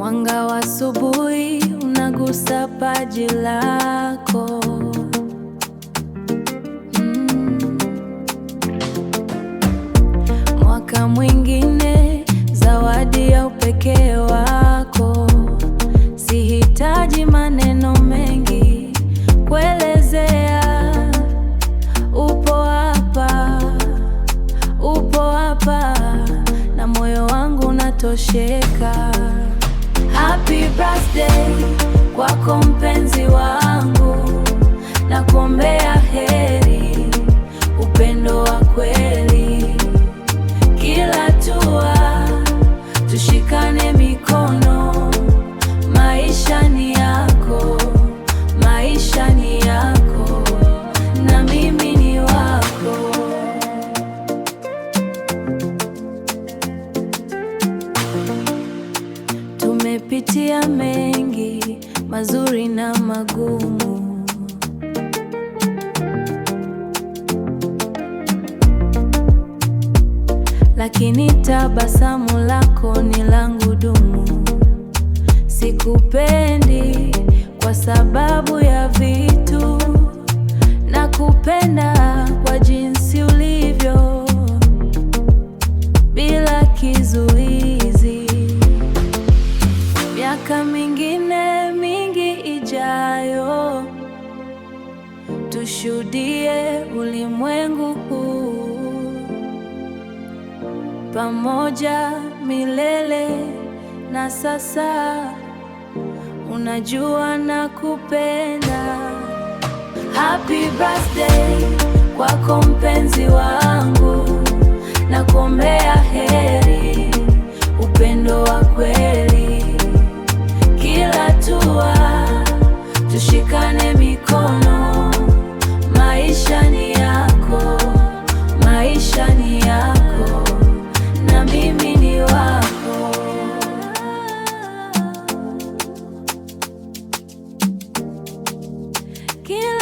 Mwanga wa asubuhi unagusa paji lako. Mwaka mwingine, zawadi ya upekee wako. Sihitaji maneno mengi kuelezea. Upo hapa, upo hapa, na moyo wangu unatosheka. Happy birthday kwako mpenzi wangu, na kuombea heri, upendo wa kweli. Kila hatua tushikane mikono, maisha ni yako, maisha ni yako, na mimi ni wako. Tumepitia mengi, mazuri na magumu, lakini tabasamu lako ni langu dumu. Sikupendi kwa sababu ya vitu, nakupenda kwa jinsi ulivyo, bila kizuizi. Miaka mingine mingi ijayo, tushuhudie ulimwengu huu pamoja milele. Na sasa unajua nakupenda. Happy birthday kwako mpenzi wangu, na kuombea heri, upendo wa kweli. Kila hatua tushikane mikono, maisha ni yako, maisha ni yako, na mimi ni wako. Kila